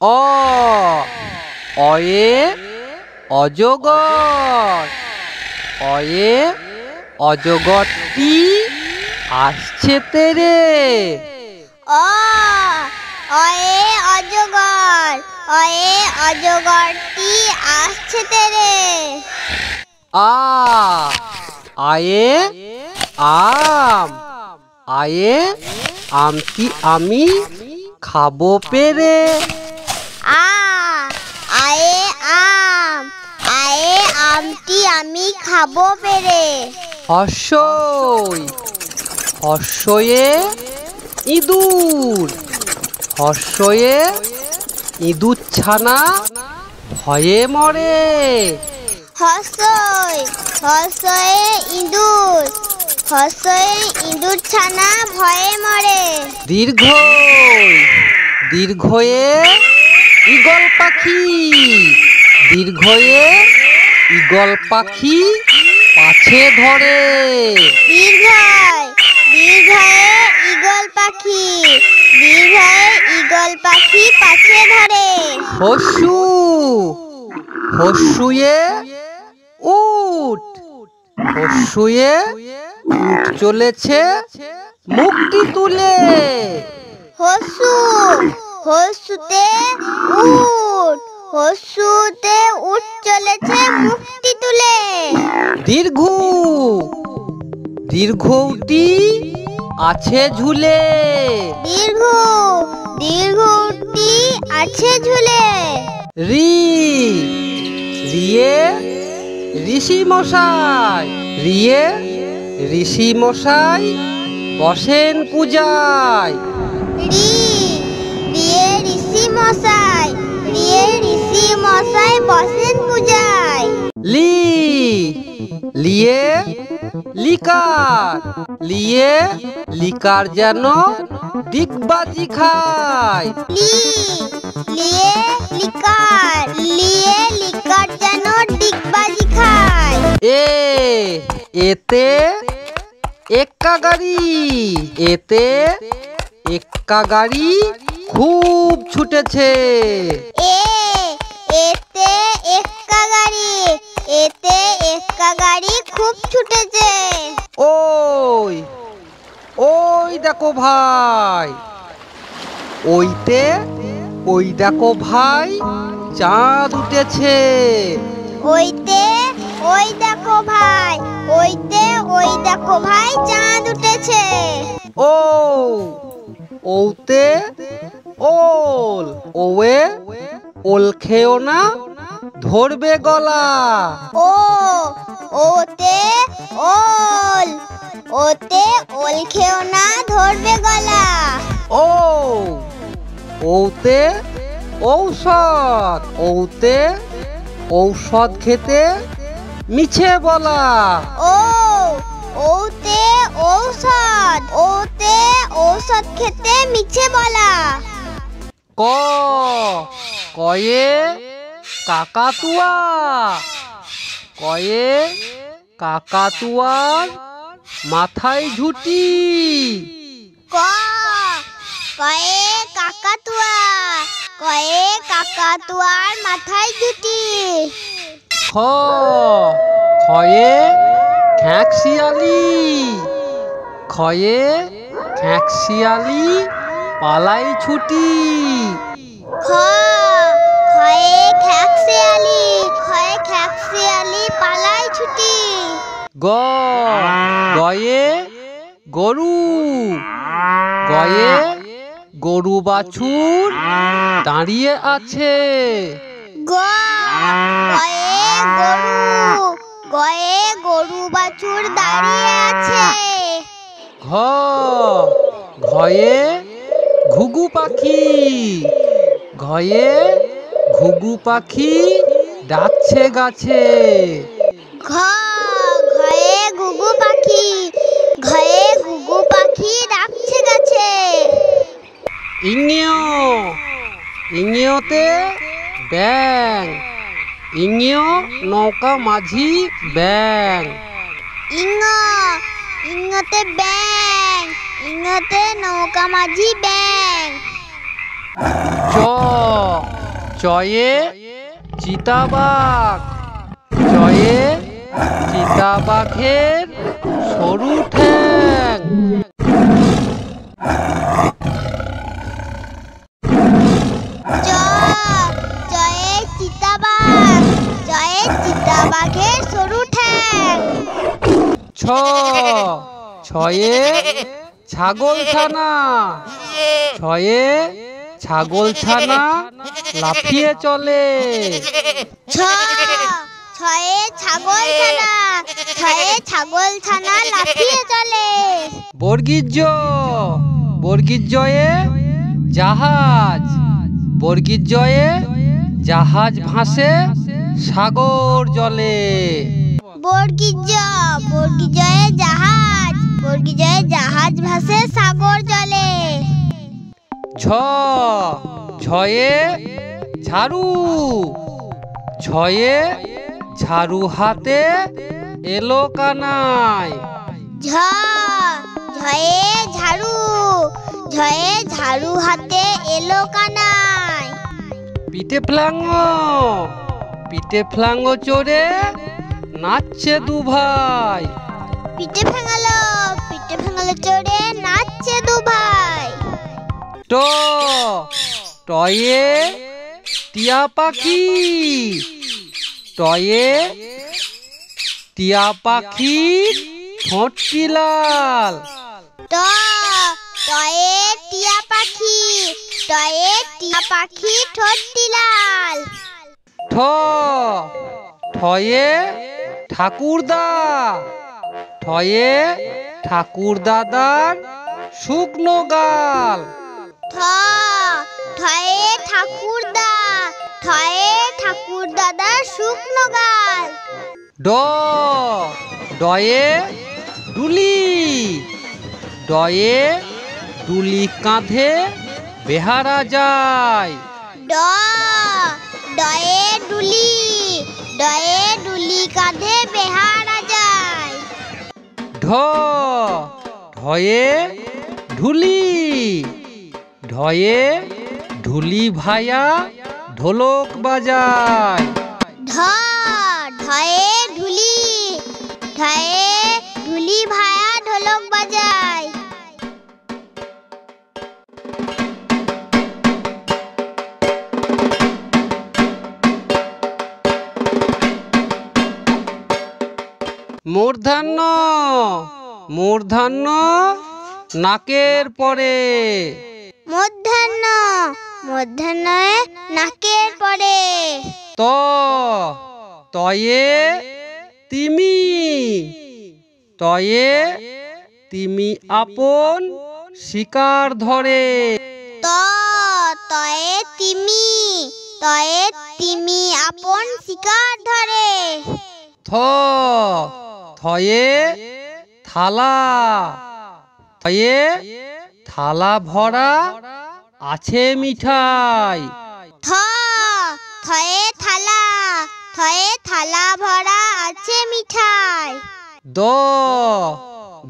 অ অয়ে অজগর। অয়ে অজগরটি আসছে তেরে। অ অয়ে অজগর। অয়ে অজগরটি আসছে তেরে। আ আয়ে আম। আয়ে আমটি আমি খাবো পেরে। আ আয়ে আম। আয়ে আমটি আমি খাবো পেরে। হর্ষই হর্ষয়ে ইঁদুর। হর্ষয়ে ইঁদুর ছানা ভয়ে মরে। হর্ষই হর্ষয়ে ইঁদুর। হর্ষয়ে ইঁদুর ছানা ভয়ে মরে। দীর্ঘই দীর্ঘয়ে ঈগল পাখি। দীর্ঘয়ে ঈগল পাখি পাছে ধরে। দীর্ঘয় দীর্ঘয়ে ঈগল পাখি। দীর্ঘয়ে ঈগল পাখি পাছে ধরে। হর্ষু হর্ষুয়ে উট। হর্ষুয়ে উট চলেছে মুখটি তুলে। হর্ষু হর্ষুতে উট। হর্ষুতে উট চলেছে মুখটি তুলে। দীর্ঘ দীর্ঘটি আছে ঝুলে। দীর্ঘ দীর্ঘটি আছে ঝুলে। রি রিয়ে ঋষি মশাই। রিয়ে ঋষি মশাই বসেন পূজায়। রি রিয়ে ঋষি মশাই। রিয়ে ঋষি মশাই বসেন পূজায়। লি লিয়ে লিকার। লিয়ে লিকার যেন ডিগবাজি খায়। লি লিয়ে লিকার। লিয়ে লিকার যেন ডিগবাজি খায়। এ এতে এক্কা গাড়ি। এতে এক্কা গাড়ি খুব ছুটেছে। এ এতে এক্কা গাড়ি। এতে এক্কা গাড়ি খুব ছুটেছে। ওই ওই দেখো ভাই। ওইতে ওই দেখো ভাই চাঁদ উঠেছে। ওইতে ওই দেখো ভাই। ওইতে ওই দেখো ভাই চাঁদ উঠেছে। ও ওতে ওল। ওয়ে ওল খেও না ধরবে গলা। ও ওতে ওল। ওতে ওল খেও না ধরবে গলা। ও ওতে ঔষধ। ওতে ঔষধ খেতে মিছে বলা। ও ওতে ঔষধ। ওতে ঔষধ খেতে মিছে বলা। ক কয়ে কাকাতুয়া। কয়ে কাকাতুয়ার মাথায় ঝুটি। ক কয়ে কাকাতুয়া। কয়ে কাকাতুয়ার মাথায় জুটি। খ খয়ে খ্যাঁকশিয়ালি। খয়ে খ্যাঁকশিয়ালি পালাই ছুটি। খ খয়ে খ্যাঁকশিয়ালি। খয়ে খ্যাঁকশিয়ালি পালাই ছুটি। গ গয়ে গরু। গয়ে গরু বাছুর দাঁড়িয়ে আছে। গ গয়ে গরু। গয়ে গরু বাছুর দাঁড়িয়ে আছে। ঘ ঘয়ে ঘুঘু পাখি। ঘয়ে ঘুঘু পাখি ডাকছে গাছে। ঘ ঘয়ে ঘুঘু পাখি। ঘয়ে ঘুঘু পাখি ডাকছে গাছে। ইংনিও ইংনিওতে ব্যাং। ইংনিও নৌকা মাঝি ব্যাং। ইঙ্গ ইঙ্গতে ব্যাং। ইঙ্গতে নৌকা মাঝি ব্যাং। চ চয়ে চিতাবাঘ, চয়ে চিতাবাঘের সরু ঠ্যাং। চয়ে চিতাবাঘ, চয়ে চিতাবাঘের সরু ঠ্যাং। ছয়ে ছাগলছানা, ছয়ে ছাগলছানা লাফিয়ে চলে। ছয়ে ছাগলছানা, ছয়ে ছাগলছানা লাফিয়ে চলে। বর্গীজ, বর্গীজয়ে জাহাজ, বর্গীজয়ে জাহাজ ভাসে সাগর জলে। বর্গীজ, বর্গীজয়ে জাহাজ, বর্গীজয়ে জাহাজ ভাসে সাগর জলে। ঝয়ে ঝাড়ু, ঝয়ে ঝাড়ু হাতে এলো কানাই। ঝয়ে ঝাড়ু, ঝয়ে ঝাড়ু হাতে এলো কানাই। পিঠে ফ্লাঙ্গ, পিঠে ফ্লাঙ্গ চড়ে নাচছে দু ভাই। পিঠে ফেঙালো, পিঠে ফেঙালো চড়ে নাচছে দু ভাই। টয়ে টিয়া পাখি, টয়ে টিয়া পাখি ঠোঁটটি লাল। টয়ে টিয়া পাখি, টয়ে টিয়া পাখি ঠোঁটটি লাল। ঠয়ে ঠাকুরদা, ঠয়ে ঠাকুর দাদার শুকনো গাল। ঠয়ে ঠাকুরদা, ঠয়ে ঠাকুর দাদার শুকনো গাল। ডয়ে ডুলি, ডয়ে ডুলি কাঁধে বেহারা যায়। ডয়ে ডুলি, ডয়ে ডুলি কাঁধে বেহারা যায়। ঢয়ে ঢুলি, ঢয়ে ঢুলি ভায়া ঢোলক বাজায়। ঢয়ে ঢুলি, ঢয়ে ঢুলি ভায়া ঢোলক বাজায়। মূর্ধন্য, মূর্ধন্য নাকের পরে। মধ্যাহ্ন, মধ্যাহ্নয়ে নাকের পরে। তয়ে তিমি, তয়ে তিমি আপন শিকার ধরে। তয়ে তিমি, তয়ে তিমি আপন শিকার ধরে। থয়ে থালা, থয়ে থালা ভরা আছে মিঠাই। থয়ে থালা, থয়ে থালা ভরা আছে মিঠাই।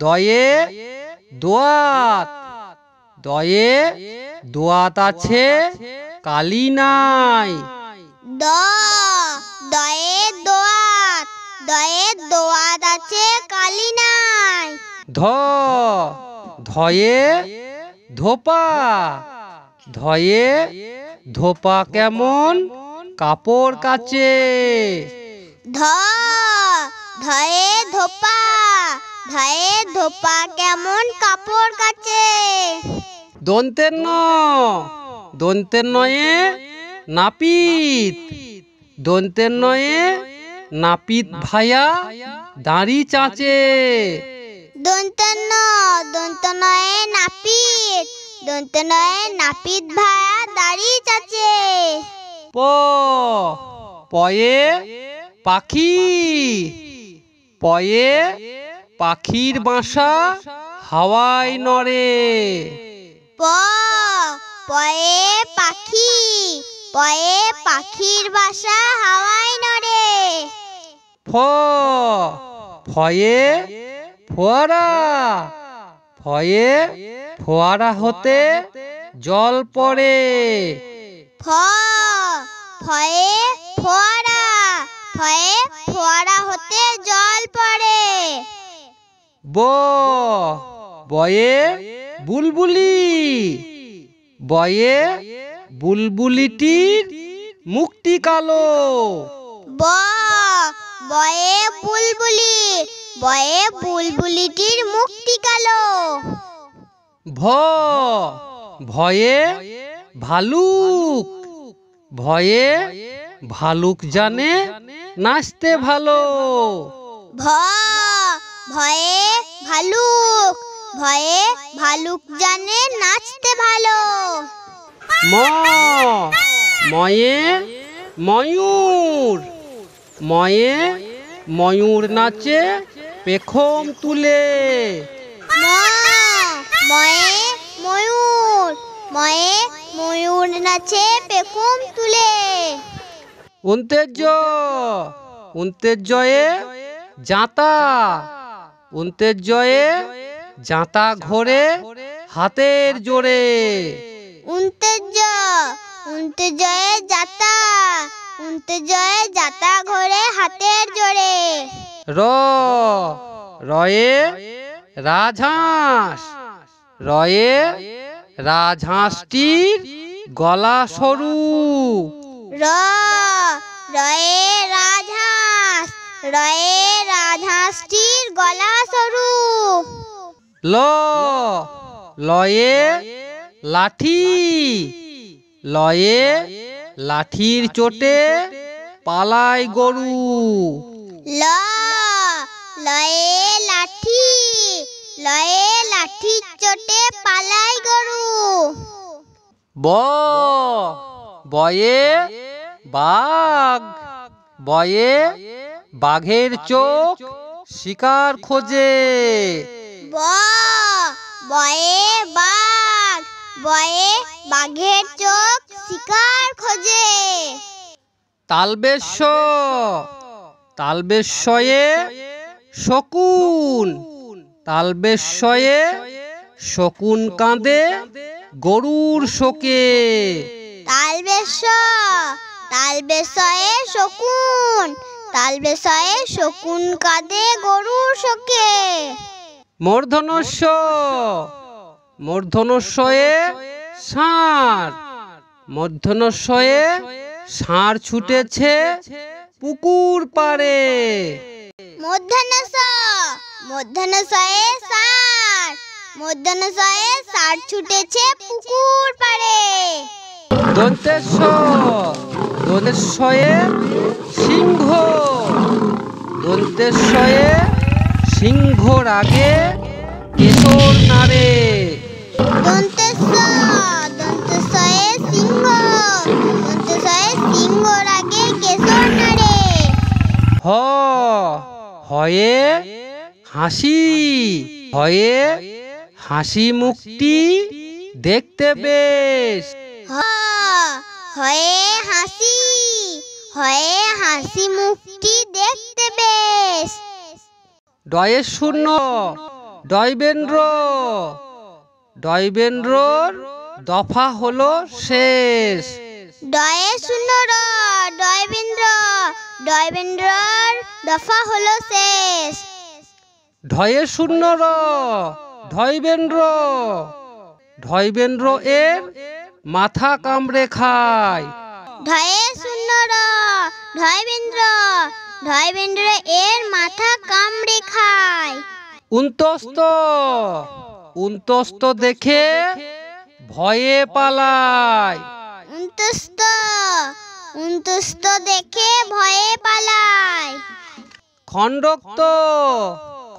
দয়ে দোয়াত, দয়ে দোয়াত আছে কালি নাই। দয়ে দোয়াত, দয়ে দোয়াত আছে কালি নাই। ধয়ে ধোপা, ধয়ে ধোপা কেমন কাপড় কাচে। ধয়ে ধোপা, ধয়ে ধোপা কেমন কাপড় কাচে। দন্তের দন্তের নয়ে নাপিত, দন্তের নয়ে নাপিত ভায়া দাঁড়ি চাচে। দন্তনয়ে নাপিত, দন্তনয়ে নাপিত ভায়া দাড়ি চাচে। পয়ে পাখি, পয়ে পাখির বাসা হাওয়ায় নড়ে। পয়ে পাখি, পয়ে পাখির বাসা হাওয়ায় নড়ে। ফয়ে ফোয়ারা, ফয়ে ফোয়ারা হতে জল পড়ে। ফয়ে ফোয়ারা, ফয়ে ফোয়ারা হতে জল পড়ে। ব বয়ে বুলবুলি, বয়ে বুলবুলিটির মুখটি কালো। ব বয়ে বুলবুলি, বয়ে বুলবুলিটির মুখটি কালো। ভ ভয়ে ভালুক, ভয়ে ভালুক জানে নাচতে ভালো। ভ ভয়ে ভালুক, ভয়ে ভালুক জানে নাচতে ভালো। ম ময়ে ময়ূর, ময়ে ময়ূর নাচে পেখম তুলে। ম ময়ে ময়ূর, ময়ে ময়ূর নাচে পেখম তুলে। উন্তেজ উন্তেজয়ে জাঁতা, উন্তেজয়ে জাঁতা ঘোরে হাতের জোরে। উন্তেজ উন্তেজয়ে যাতা, উন্তেজয়ে যাতা ঘোরে হাতের জোরে। র রয়ে রাজহাঁস, রয়ে রাজহাঁসটির গলা সরু। র রয়ে রাজহাঁস, রয়ে রাজহাঁসটির গলা সরু। ল লয়ে লাঠি, লয়ে লাঠির চোটে পালায় গরু। ল লয়ে লাঠি, লয়ে লাঠির চোটে পালায় গরু। ব বয়ে বাঘ, বয়ে বাঘের চোখ শিকার খোঁজে। ব বয়ে বাঘ, বয়ে বাঘের চোখ শিকার খোঁজে। তালবেশ তালবেশয়ে শকুন, তালবেশয়ে শকুন কাঁদে গরুর শোকে। তালবেশ তালবেশয়ে শকুন, তালবেশয়ে শকুন কাঁদে গরুর শোকে। মূর্ধনস্য মূর্ধন্যয়ে ষাঁড়, মূর্ধন্যয়ে ষাঁড় ছুটেছে পুকুর পাড়ে। মূর্ধন্য মূর্ধন্যয়ে ষাঁড়, মূর্ধন্যয়ে ষাঁড় ছুটেছে পুকুর পাড়ে। দন্তেশ্ব দন্তেশ্বয়ে সিংহ, দন্তেশ্বয়ে সিংহর আগে কেশর নাড়ে। দন্তেশ্ব দন্তেশ্বয়ে সিংহ, দন্তেশ্বয়ে সিংহর আগে কেশর নাড়ে। হ হয়ে হাসি, হয়ে হাসি মুখটি দেখতে বেশ। হ হয়ে হাসি, হয়ে হাসি মুখটি দেখতে বেশ। ডয়ে শূন্য ডয়বেন্দ্র, ডয়বেন্দ্রর দফা হলো শেষ। ডয়ে শূন্য র ডয়বেন্দ্র, ডয়বেন্দ্রর দফা হলো শেষ। ঢয়ে শূন্য র ঢয়বেন্দ্র, ঢয়বেন্দ্র এর মাথা কামড়ে খায়। ঢয়ে শূন্য র ঢয়বেন্দ্র, ঢয়বেন্দ্র এর মাথা কামড়ে খায়। উন্তস্ত উন্তস্ত দেখে ভয়ে পালায়। উন্তস্ত উন্তস্ত দেখে ভয়ে পালায়। খণ্ডক্ত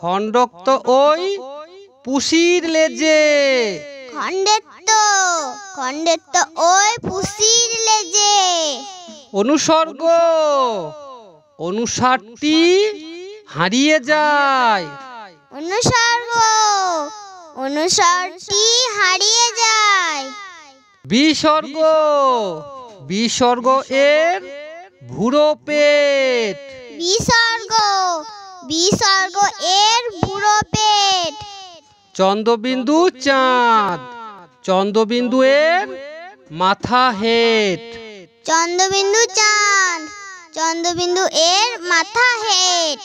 খণ্ডক্ত ওই পুষির লেজে। খণ্ডেত্ব খণ্ডেত্ব ওই পুষির লেজে। অনুসর্গ অনুসারটি হারিয়ে যায়। অনুসর্গ অনুসরটি হারিয়ে যায়। বিসর্গ বিসর্গ এর ভুরো পেট। বিসর্গ বিসর্গ এর বুড়ো পেট। চন্দ্রবিন্দু চাঁদ, চন্দ্রবিন্দু এর মাথা হেট। চন্দ্রবিন্দু চাঁদ, চন্দ্রবিন্দু এর মাথা হেট।